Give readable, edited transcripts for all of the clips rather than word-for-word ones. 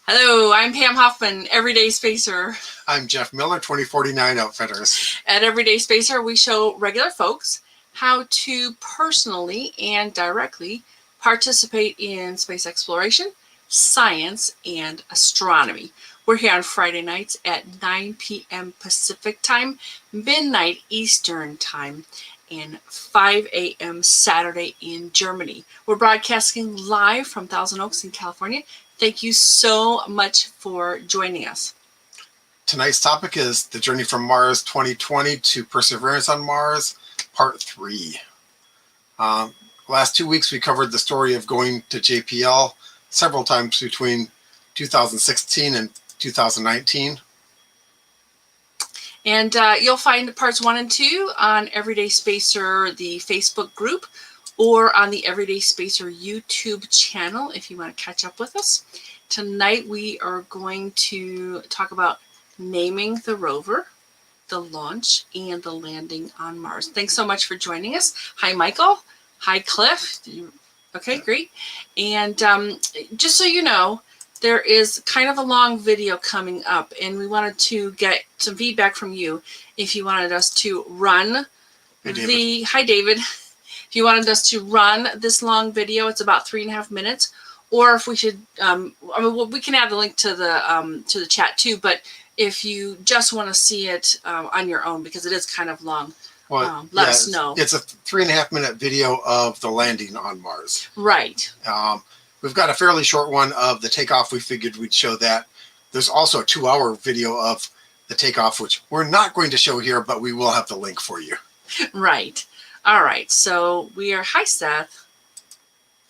Hello, I'm Pam Hoffman, Everyday Spacer. I'm Jeff Miller, 2049 Outfitters. At Everyday Spacer, we show regular folks how to personally and directly participate in space exploration, science, and astronomy. We're here on Friday nights at 9 p.m. Pacific Time, midnight Eastern Time, and 5 a.m. Saturday in Germany. We're broadcasting live from Thousand Oaks in California. Thank you so much for joining us. Tonight's topic is the journey from Mars 2020 to Perseverance on Mars, Part 3. Last 2 weeks we covered the story of going to JPL several times between 2016 and 2019. And you'll find parts 1 and 2 on Everyday Spacer, the Facebook group, or on the Everyday Spacer YouTube channel if you want to catch up with us. Tonight we are going to talk about naming the rover, the launch, and the landing on Mars. Thanks so much for joining us. Hi, Michael. Hi, Cliff. Okay, great. And just so you know, there is kind of a long video coming up, and we wanted to get some feedback from you if you wanted us to run Hi, David. If you wanted us to run this long video, it's about 3.5 minutes, or if we should, we can add the link to the chat too, but if you just want to see it on your own, because it is kind of long, let us know. It's a 3.5 minute video of the landing on Mars. Right. We've got a fairly short one of the takeoff. We figured we'd show that. There's also a 2-hour video of the takeoff, which we're not going to show here, but we will have the link for you. Right. All right. So hi, Seth.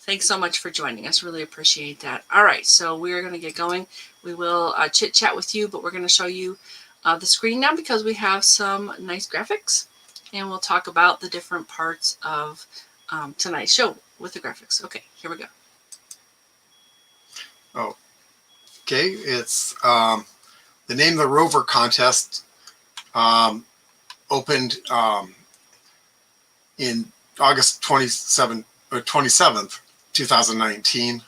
Thanks so much for joining us. Really appreciate that. All right. So we're going to get going. We will chit chat with you, but we're going to show you the screen now because we have some nice graphics, and we'll talk about the different parts of tonight's show with the graphics. Okay, here we go. Oh, okay. It's the Name the Rover contest opened in August 27th, 2019.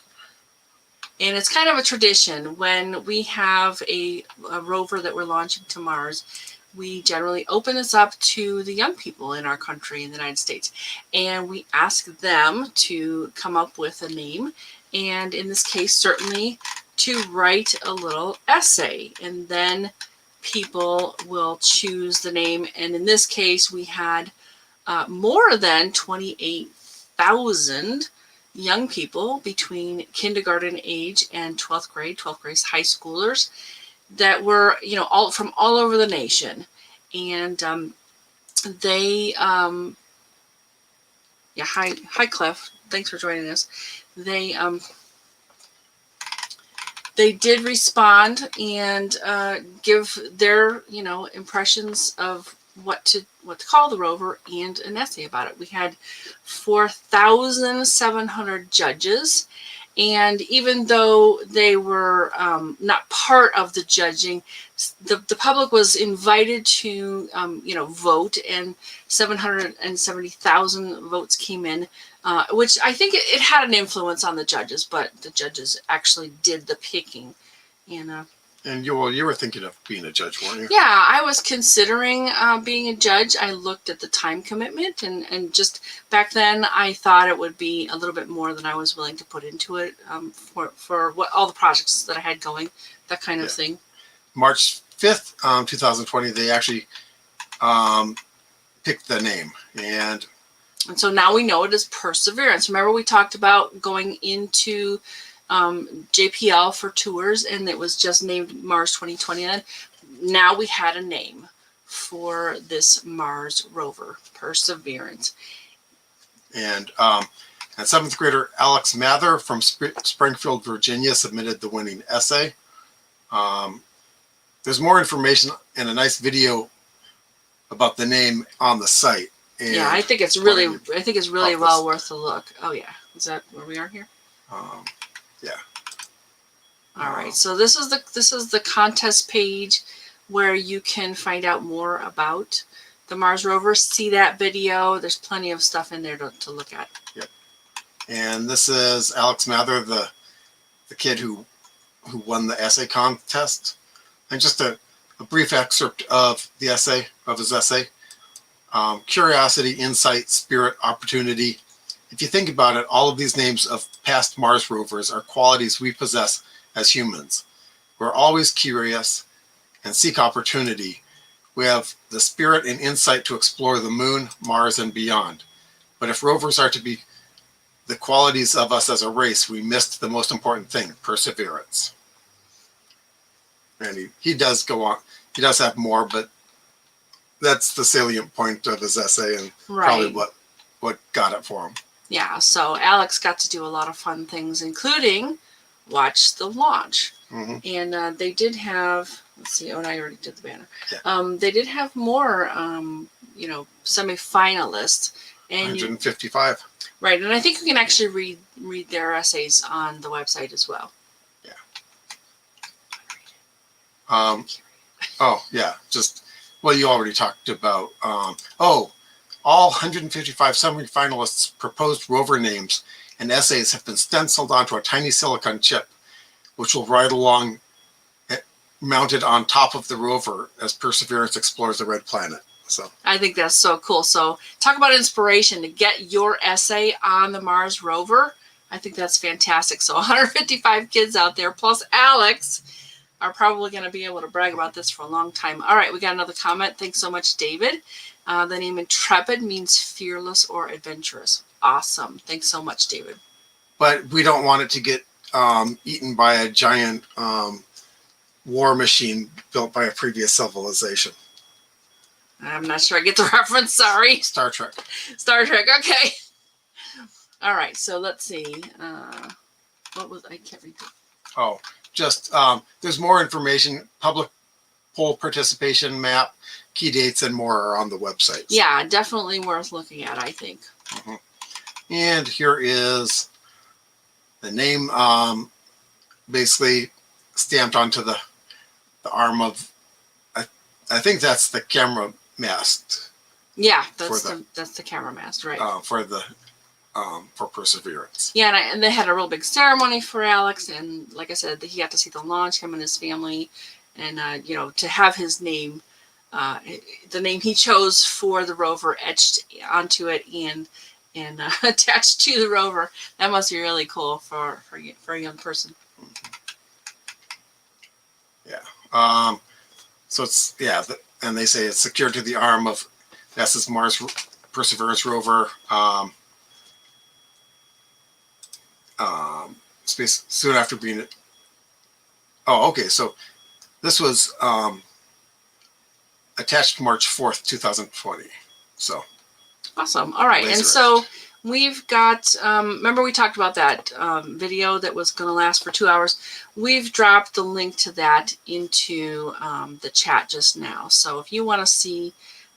And it's kind of a tradition when we have a rover that we're launching to Mars. We generally open this up to the young people in our country, in the United States, and we ask them to come up with a name, and in this case, certainly to write a little essay, and then people will choose the name. And in this case, we had more than 28,000 young people between kindergarten age and 12th grade. 12th grade high schoolers that were, all from all over the nation. And they, hi Cliff, thanks for joining us. They did respond and give their, impressions of what to call the rover and an essay about it. We had 4,700 judges, and even though they were not part of the judging, the public was invited to vote, and 770,000 votes came in, which I think it had an influence on the judges, but the judges actually did the picking. And you were thinking of being a judge, weren't you? Yeah, I was considering being a judge. I looked at the time commitment, and just back then I thought it would be a little bit more than I was willing to put into it for what all the projects that I had going, that kind of thing. March 5th, 2020, they actually picked the name. And so now we know it is Perseverance. Remember we talked about going into JPL for tours, and it was just named Mars 2020. And now we had a name for this Mars rover, Perseverance. And 7th grader Alex Mather from Springfield, Virginia submitted the winning essay. There's more information and a nice video about the name on the site. And yeah, I think it's really well worth a look. Oh yeah, is that where we are here? Yeah. All right. So this is the contest page where you can find out more about the Mars rover. See that video. There's plenty of stuff in there to look at. Yep. And this is Alex Mather, the kid who who won the essay contest. And just a brief excerpt of the essay, of his essay. Curiosity, insight, spirit, opportunity. If you think about it, all of these names of past Mars rovers are qualities we possess as humans. We're always curious and seek opportunity. We have the spirit and insight to explore the moon, Mars, and beyond. But if rovers are to be the qualities of us as a race, we missed the most important thing, perseverance. And he does go on. He does have more, but that's the salient point of his essay and probably what got it for him. Yeah, so Alex got to do a lot of fun things, including watch the launch. And they did have, let's see, oh, no, I already did the banner. Yeah. They did have more, semi-finalists. And 155. Right, and I think you can actually read their essays on the website as well. Yeah. You already talked about, all 155 semi-finalists' proposed rover names and essays have been stenciled onto a tiny silicon chip, which will ride along mounted on top of the rover as Perseverance explores the red planet. So I think that's so cool. So talk about inspiration to get your essay on the Mars rover. I think that's fantastic. So 155 kids out there, plus Alex, are probably going to be able to brag about this for a long time. All right, we got another comment. Thanks so much, David. The name Intrepid means fearless or adventurous. Awesome. Thanks so much, David. But we don't want it to get eaten by a giant war machine built by a previous civilization. I'm not sure I get the reference. Sorry. Star Trek. Star Trek. Okay. All right. So let's see. What was I can't read that. Oh, just there's more information. Public poll participation map, key dates, and more are on the website. Yeah, definitely worth looking at, I think. And here is the name, basically stamped onto the arm of. I think that's the camera mast. Yeah, that's the camera mast, right? For Perseverance. Yeah, and they had a real big ceremony for Alex, and like I said, he got to see the launch, him and his family, and to have his name, the name he chose for the rover etched onto it and attached to the rover. That must be really cool for a young person. Yeah. So it's and they say it's secured to the arm of NASA's Mars Perseverance rover. Space soon after being. Oh, okay. So this was attached March 4th, 2020. So awesome. All right, and so we've got. Remember we talked about that video that was going to last for 2 hours. We've dropped the link to that into the chat just now. So if you want to see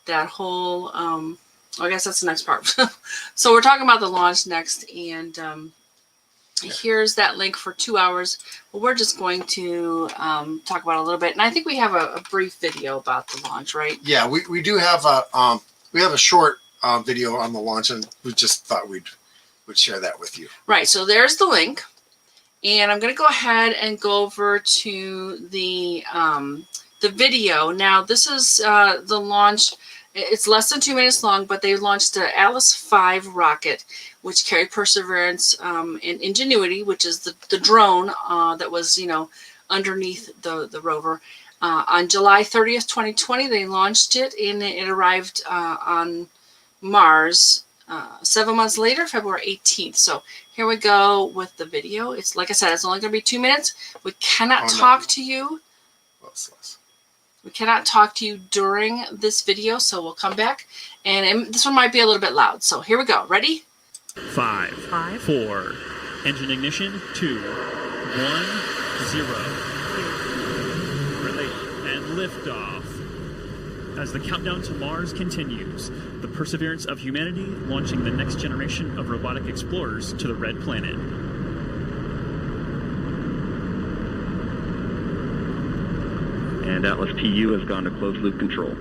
that whole, I guess that's the next part. So we're talking about the launch next, and here's that link for 2 hours. Well, we're just going to talk about it a little bit, and I think we have a brief video about the launch, right? Yeah, we do have a short video on the launch, and we just thought we'd share that with you. Right. So there's the link. And I'm going to go ahead and go over to the video. Now, this is the launch. It's less than 2 minutes long, but they launched the Atlas V rocket, which carried Perseverance and Ingenuity, which is the drone that was, underneath the rover. On July 30th, 2020, they launched it, and it arrived on Mars 7 months later, February 18th. So here we go with the video. It's like I said, it's only going to be 2 minutes. We cannot talk to you. We cannot talk to you during this video, so we'll come back. And this one might be a little bit loud. So here we go. Ready? 5, 4, engine ignition, 2, 1, 0. Relay and liftoff. As the countdown to Mars continues, the perseverance of humanity launching the next generation of robotic explorers to the red planet. And Atlas TU has gone to closed loop control.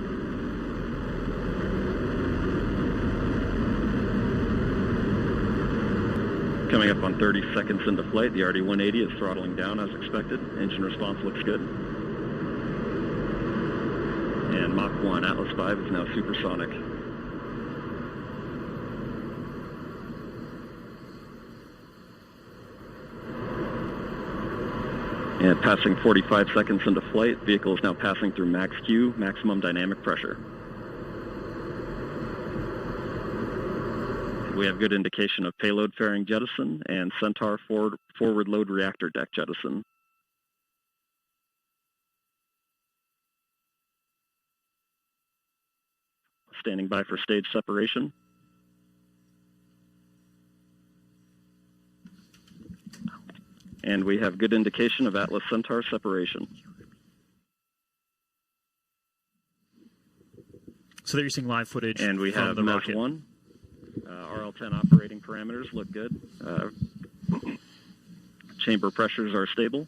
Coming up on 30 seconds into flight, the RD-180 is throttling down as expected. Engine response looks good. And Mach 1, Atlas 5 is now supersonic. And passing 45 seconds into flight, vehicle is now passing through max Q, maximum dynamic pressure. We have good indication of payload fairing jettison and Centaur forward load reactor deck jettison. Standing by for stage separation. And we have good indication of Atlas Centaur separation. So there you're seeing live footage. And we from have the MES rocket. 1. RL-10 operating parameters look good. Chamber pressures are stable.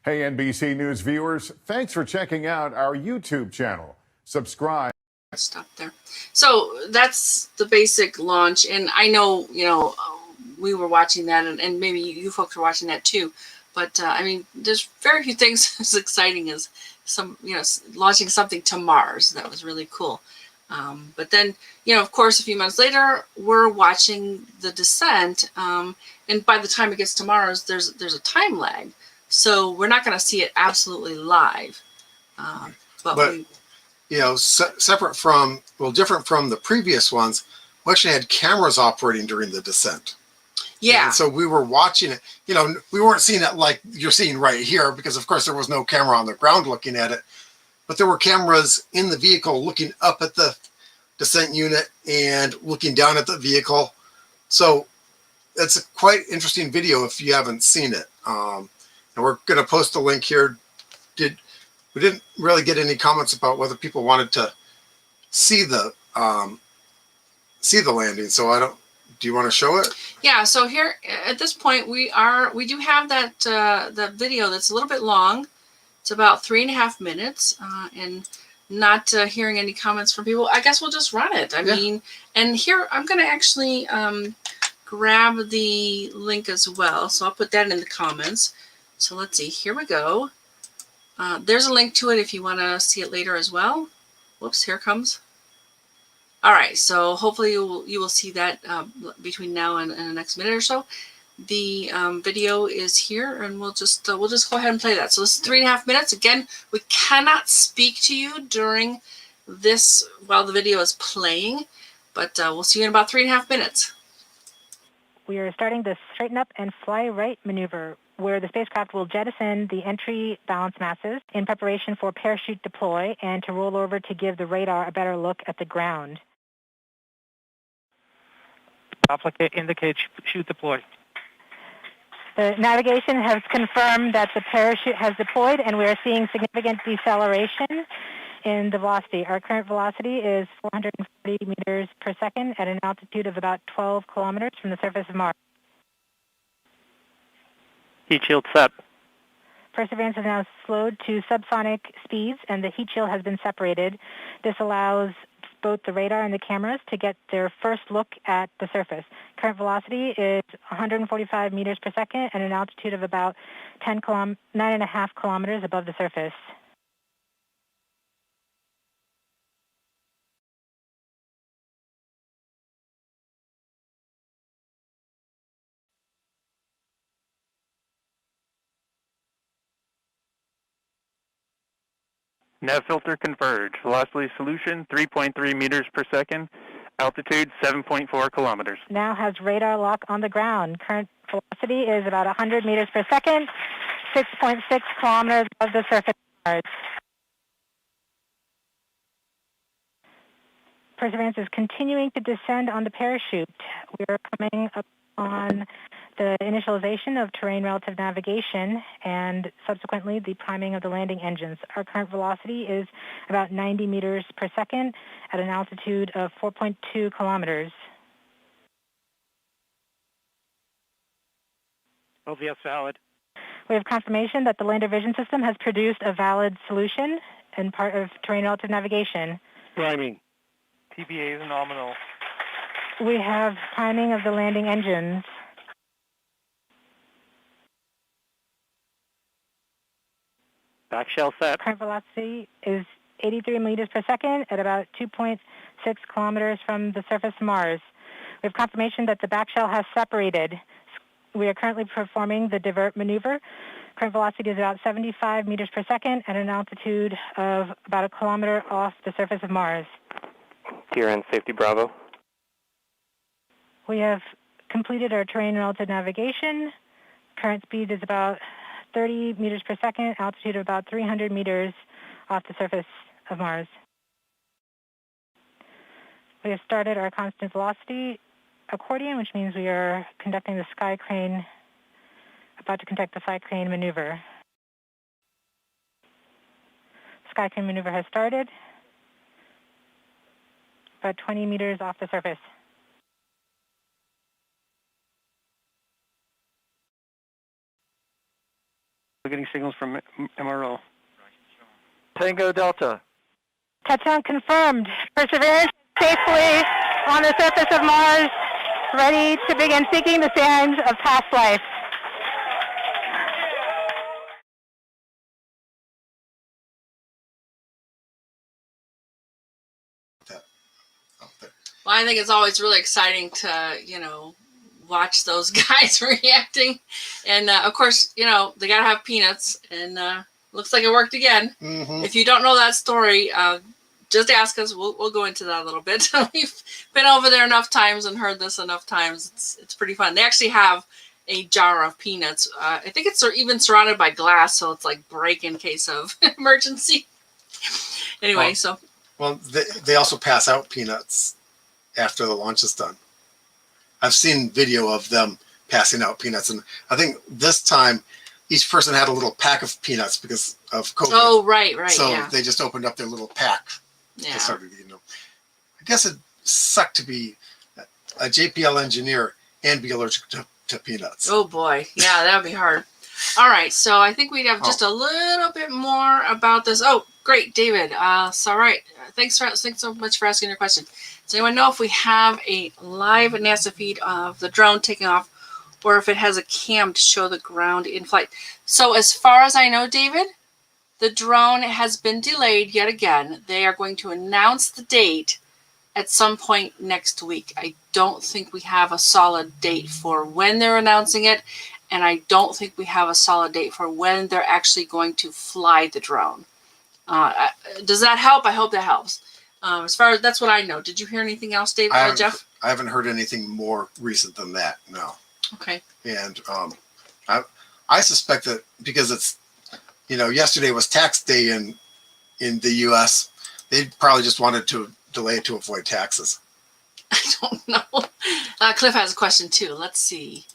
Hey, NBC News viewers, thanks for checking out our YouTube channel. Subscribe. Stop there. So that's the basic launch, and I know, you know, we were watching that, and maybe you folks were watching that too. But I mean, there's very few things as exciting as some, you know, launching something to Mars. That was really cool. But then, you know, of course, a few months later, we're watching the descent, and by the time it gets to Mars, there's a time lag, so we're not going to see it absolutely live. But we, you know, separate from, well, different from the previous ones, we actually had cameras operating during the descent. yeah. And so we were watching it. You know, we weren't seeing it like you're seeing right here because, of course, there was no camera on the ground looking at it. But there were cameras in the vehicle looking up at the descent unit and looking down at the vehicle. So it's a quite interesting video if you haven't seen it. And we're going to post a link here. We didn't really get any comments about whether people wanted to see the landing. So I don't. Do you want to show it? Yeah. So here at this point, we do have that that video that's a little bit long. It's about 3.5 minutes, and not hearing any comments from people. I guess we'll just run it. I mean, and here I'm going to actually grab the link as well. So I'll put that in the comments. So let's see. Here we go. There's a link to it if you want to see it later as well. Whoops, here it comes. All right, so hopefully you will see that between now and the next minute or so. The video is here, and we'll just go ahead and play that. So this is 3.5 minutes. Again, we cannot speak to you during this while the video is playing, but we'll see you in about 3.5 minutes. We are starting the straighten up and fly right maneuver, where the spacecraft will jettison the entry balance masses in preparation for parachute deploy and to roll over to give the radar a better look at the ground. Indicate chute deploy. The navigation has confirmed that the parachute has deployed, and we are seeing significant deceleration in the velocity. Our current velocity is 440 meters per second at an altitude of about 12 kilometers from the surface of Mars. Heat shield set. Perseverance has now slowed to subsonic speeds, and the heat shield has been separated. This allows both the radar and the cameras to get their first look at the surface. Current velocity is 145 meters per second at an altitude of about 9.5 kilometers above the surface. Nav filter converge. Velocity solution 3.3 meters per second. Altitude 7.4 kilometers. Now has radar lock on the ground. Current velocity is about 100 meters per second, 6.6 kilometers above the surface of Mars. Perseverance is continuing to descend on the parachute. We are coming up on the initialization of terrain relative navigation and subsequently the priming of the landing engines. Our current velocity is about 90 meters per second at an altitude of 4.2 kilometers. OVS valid. We have confirmation that the lander vision system has produced a valid solution and part of terrain relative navigation. Priming. TBA is nominal. We have priming of the landing engines. Back shell set. Current velocity is 83 meters per second at about 2.6 kilometers from the surface of Mars. We have confirmation that the back shell has separated. We are currently performing the divert maneuver. Current velocity is about 75 meters per second at an altitude of about a kilometer off the surface of Mars. TRN Safety Bravo. We have completed our terrain relative navigation. Current speed is about 30 meters per second, altitude of about 300 meters off the surface of Mars. We have started our constant velocity accordion, which means we are conducting the sky crane, about to conduct the sky crane maneuver. Sky crane maneuver has started, about 20 meters off the surface. We're getting signals from MRO. Tango Delta. Touchdown confirmed. Perseverance safely on the surface of Mars, ready to begin seeking the signs of past life. Well, I think it's always really exciting to, watch those guys reacting. And, of course, they got to have peanuts. And looks like it worked again. Mm-hmm. If you don't know that story, just ask us. We'll go into that a little bit. We've been over there enough times and heard this enough times. It's pretty fun. They actually have a jar of peanuts. I think it's even surrounded by glass, so it's like break in case of emergency. Anyway, Well, they also pass out peanuts after the launch is done. I've seen video of them passing out peanuts, and I think this time each person had a little pack of peanuts because of COVID. Oh, right, So yeah. they just opened up their little pack. Yeah. They started eating them. I guess it sucked to be a JPL engineer and be allergic to peanuts. Oh boy, yeah, that would be hard. All right, so I think we have just a little bit more about this. Oh, great, David. So, all right, thanks so much for asking your question. Does anyone know if we have a live NASA feed of the drone taking off, or if it has a cam to show the ground in flight? So, as far as I know, David, the drone has been delayed yet again. They are going to announce the date at some point next week. I don't think we have a solid date for when they're announcing it, and I don't think we have a solid date for when they're actually going to fly the drone. Does that help? I hope that helps. As far as that's what I know. Did you hear anything else, Dave? Jeff? I haven't heard anything more recent than that. No. Okay. And I suspect that because it's, yesterday was tax day in the U.S., they probably just wanted to delay it to avoid taxes. I don't know. Cliff has a question too. Let's see.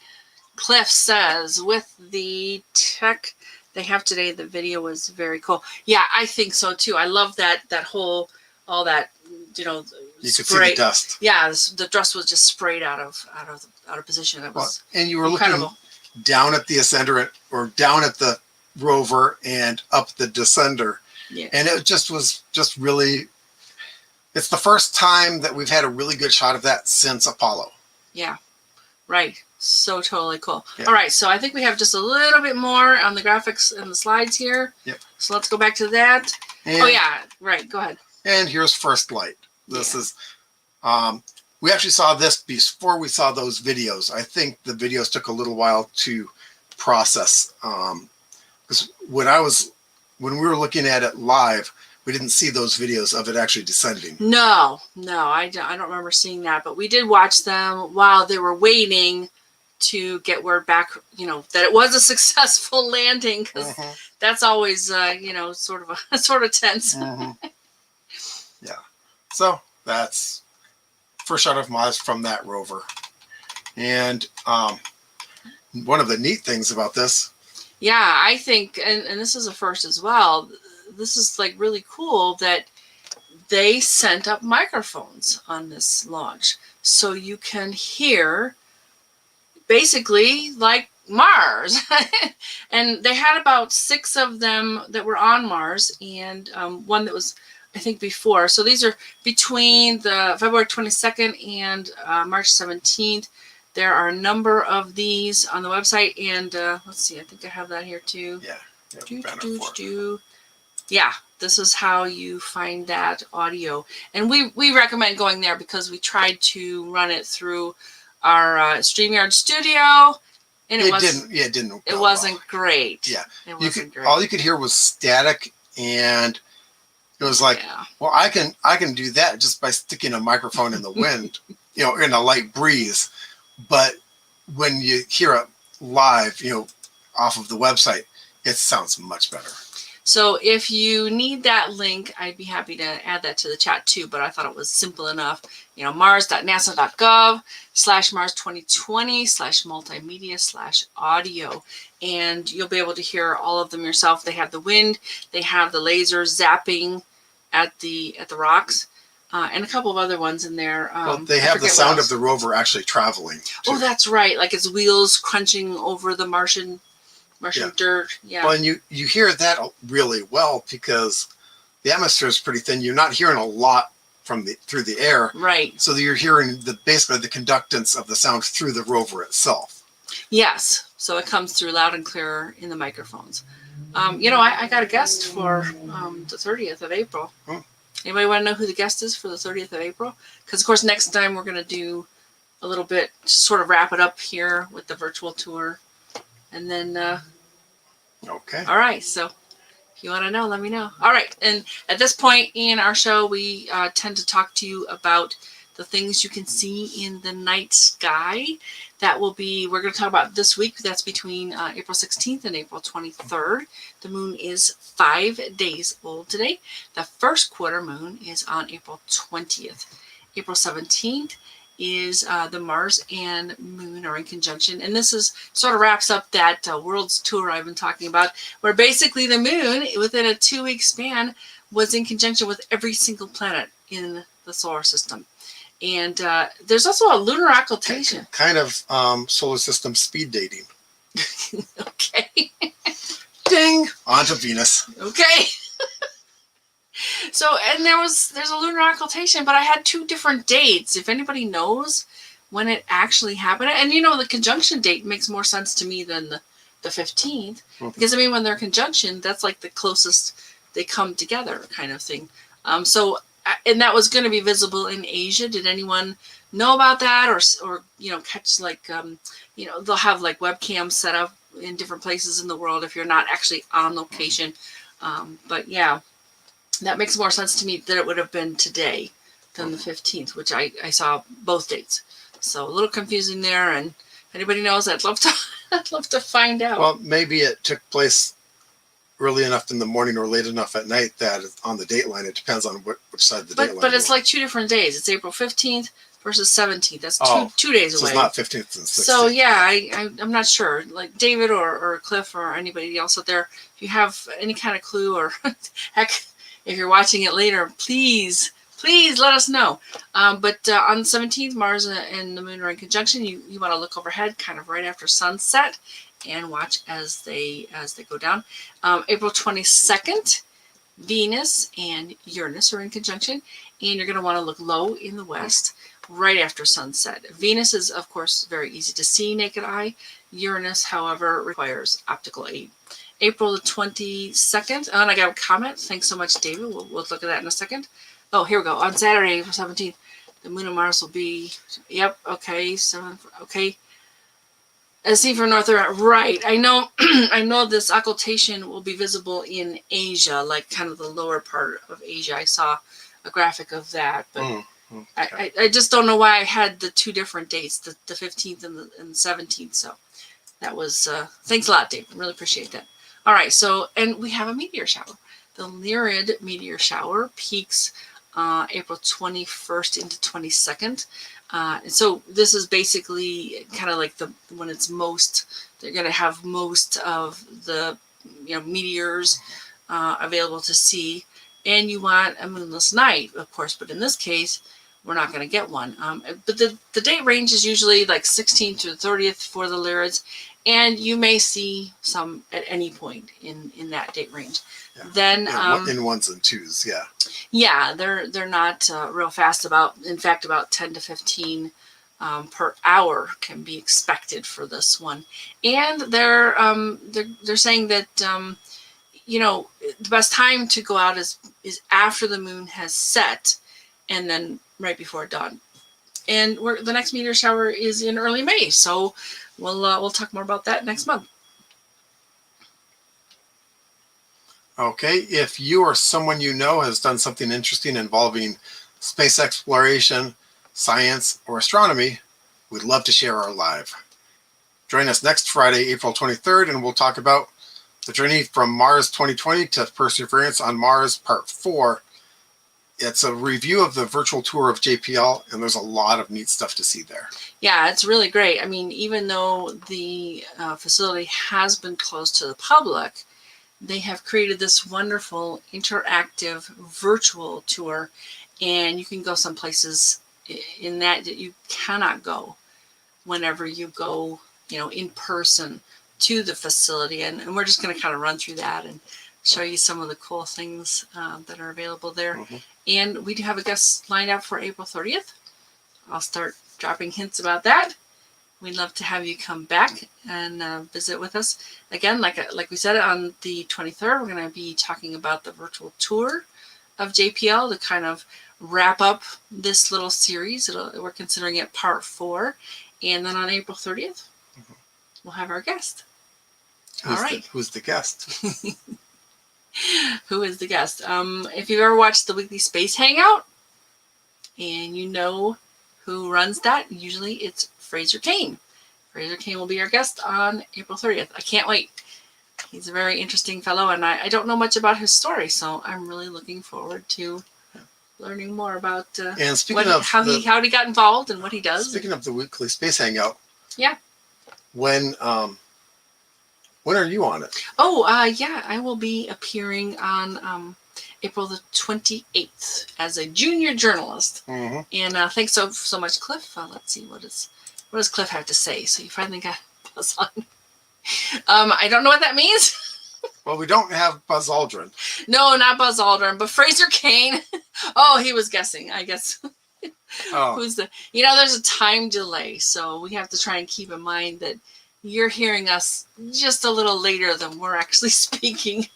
Cliff says, with the tech they have today, the video was very cool. Yeah, I think so too. I love that whole, all that, You could see spray. the dust. Yeah, the dust was just sprayed out of position. It was and you were incredible. looking down at the ascender or down at the rover and up the descender. Yeah. And it just was just really, it's the first time that we've had a really good shot of that since Apollo. Yeah, right. So totally cool. Yeah. All right, so I think we have just a little bit more on the graphics and the slides here. Yep. So let's go back to that. And, Oh yeah, right. Go ahead. And here's first light. This is, we actually saw this before we saw those videos. I think the videos took a little while to process. Because when we were looking at it live, we didn't see those videos of it actually descending. No, I don't remember seeing that, but we did watch them while they were waiting to get word back, that it was a successful landing, because that's always, sort of tense. Yeah. So that's first shot of Mars from that rover. And one of the neat things about this. Yeah, I think, and this is a first as well, this is like really cool that they sent up microphones on this launch. So you can hear basically like Mars. And they had about 6 of them that were on Mars, and one that was I think before. So these are between the February 22nd and March 17th. There are a number of these on the website, and let's see, I think I have that here too. Yeah. Yeah, this is how you find that audio. And we recommend going there because we tried to run it through our StreamYard studio, and it wasn't great. Yeah. It wasn't great. All you could hear was static, and it was like, well, I can do that just by sticking a microphone in the wind, in a light breeze. But when you hear it live, off of the website, it sounds much better. So if you need that link, I'd be happy to add that to the chat too, but I thought it was simple enough. mars.nasa.gov/mars2020/multimedia/audio. And you'll be able to hear all of them yourself. They have the wind, they have the laser zapping at the rocks, and a couple of other ones in there. Well, they have the sound of the rover actually traveling too. Oh, that's right. Like its wheels crunching over the Martian dirt. Yeah. Well, and you hear that really well because the atmosphere is pretty thin. You're not hearing a lot through the air. Right. So you're hearing basically the conductance of the sound through the rover itself. Yes. So it comes through loud and clear in the microphones. I got a guest for the 30th of April. Anybody want to know who the guest is for the 30th of April? Because, of course, next time we're going to do a little bit, sort of wrap it up here with the virtual tour. And then, okay. All right. So if you want to know, let me know. All right. And at this point in our show, we tend to talk to you about the things you can see in the night sky. We're going to talk about this week. That's between April 16th and April 23rd. The moon is 5 days old today. The first quarter moon is on April 20th. April 17th is the Mars and moon are in conjunction. And this is sort of wraps up that world's tour I've been talking about, where basically the moon, within a 2-week span, was in conjunction with every single planet in the solar system. And there's also a lunar occultation. Kind of solar system speed dating. Okay. Ding! On to Venus. Okay. So, and there's a lunar occultation, but I had 2 different dates. If anybody knows when it actually happened, and the conjunction date makes more sense to me than the 15th, because when they're conjunction, that's like the closest they come together kind of thing. And that was going to be visible in Asia. Did anyone know about that, or catch they'll have like webcams set up in different places in the world if you're not actually on location. But yeah, that makes more sense to me that it would have been today than the 15th, which I saw both dates. So a little confusing there. And if anybody knows, I'd love to find out. Well, maybe it took place early enough in the morning or late enough at night that on the date line, it depends on which side of the date line. But it's like 2 different days. It's April 15th versus 17th. That's two days away. So it's not 15th and 16th. So yeah, I'm not sure. Like David or Cliff or anybody else out there, if you have any kind of clue, or heck, if you're watching it later, please let us know. But on the 17th, Mars and the moon are in conjunction. You want to look overhead kind of right after sunset and watch as they go down. April 22nd, Venus and Uranus are in conjunction, and you're going to want to look low in the west right after sunset. Venus is, of course, very easy to see naked eye. Uranus, however, requires optical aid. April the 22nd, and I got a comment. Thanks so much, David. We'll look at that in a second. Oh, here we go. On Saturday, April 17th, the moon and Mars will be, okay, okay. As seen from North America, right? I know, I know this occultation will be visible in Asia, like kind of the lower part of Asia. I saw a graphic of that, but okay. I just don't know why I had the 2 different dates, the 15th and the 17th. So that was thanks a lot, Dave. Really appreciate that. All right, so and we have a meteor shower. The Lyrid meteor shower peaks April 21st into 22nd. And so this is basically kind of like when it's most, they're going to have most of the meteors available to see, and you want a moonless night, of course. But in this case, we're not going to get one. But the date range is usually like 16th to the 30th for the Lyrids, and you may see some at any point in that date range. Yeah. Then in ones and twos, yeah, they're not real fast. In fact, about 10 to 15 per hour can be expected for this one, and they're saying that the best time to go out is after the moon has set, and then right before dawn. And the next meteor shower is in early May, so we'll talk more about that next month. Okay, if you or someone you know has done something interesting involving space exploration, science, or astronomy, we'd love to share our live. Join us next Friday, April 23rd, and we'll talk about the journey from Mars 2020 to Perseverance on Mars, Part 4. It's a review of the virtual tour of JPL, and there's a lot of neat stuff to see there. Yeah, it's really great. I mean, even though the facility has been closed to the public, they have created this wonderful interactive virtual tour, and you can go some places in that you cannot go whenever you go, in person to the facility. And we're just going to kind of run through that and show you some of the cool things that are available there. Mm-hmm. And we do have a guest lined up for April 30th. I'll start dropping hints about that. We'd love to have you come back and visit with us. Again, like we said, on the 23rd, we're going to be talking about the virtual tour of JPL to kind of wrap up this little series. We're considering it Part 4. And then on April 30th, we'll have our guest. All right. Who's the guest? Who is the guest? If you've ever watched the Weekly Space Hangout, and you know who runs that, usually it's Fraser Kane. Fraser Kane will be our guest on April 30th. I can't wait. He's a very interesting fellow, and I don't know much about his story, so I'm really looking forward to learning more about and speaking how he got involved and what he does. Speaking of the Weekly Space Hangout, yeah. When are you on it? Oh, yeah, I will be appearing on April the 28th as a junior journalist. Mm-hmm. And thanks so much, Cliff. Let's see, what does Cliff have to say? So you finally got Buzz on. I don't know what that means. Well, we don't have Buzz Aldrin. No, not Buzz Aldrin, but Fraser Kane. Oh, he was guessing, I guess. Oh. There's a time delay, so we have to try and keep in mind that you're hearing us just a little later than we're actually speaking.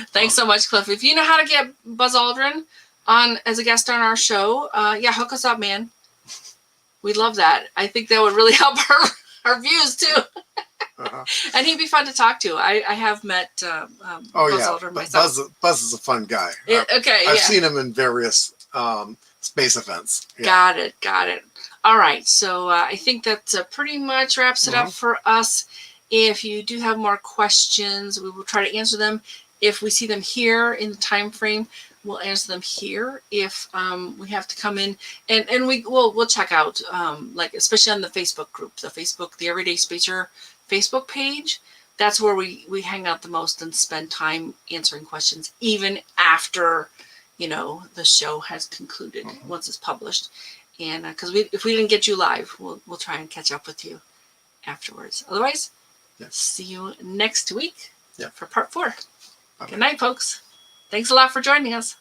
Thanks so much, Cliff. If you know how to get Buzz Aldrin on as a guest on our show, hook us up, man. We'd love that. I think that would really help our views too. Uh-huh. And he'd be fun to talk to. I have met Buzz Aldrin myself. Buzz is a fun guy. I've seen him in various space events. Yeah. Got it. All right. So I think that pretty much wraps it up for us. If you do have more questions, we will try to answer them. If we see them here in the time frame, we'll answer them here. If we have to come in and we'll check out especially on the Facebook group, the Everyday Spacer Facebook page. That's where we hang out the most and spend time answering questions, even after the show has concluded, once it's published. And because if we didn't get you live, we'll try and catch up with you afterwards. Otherwise, see you next week for Part 4. Good night, folks. Thanks a lot for joining us.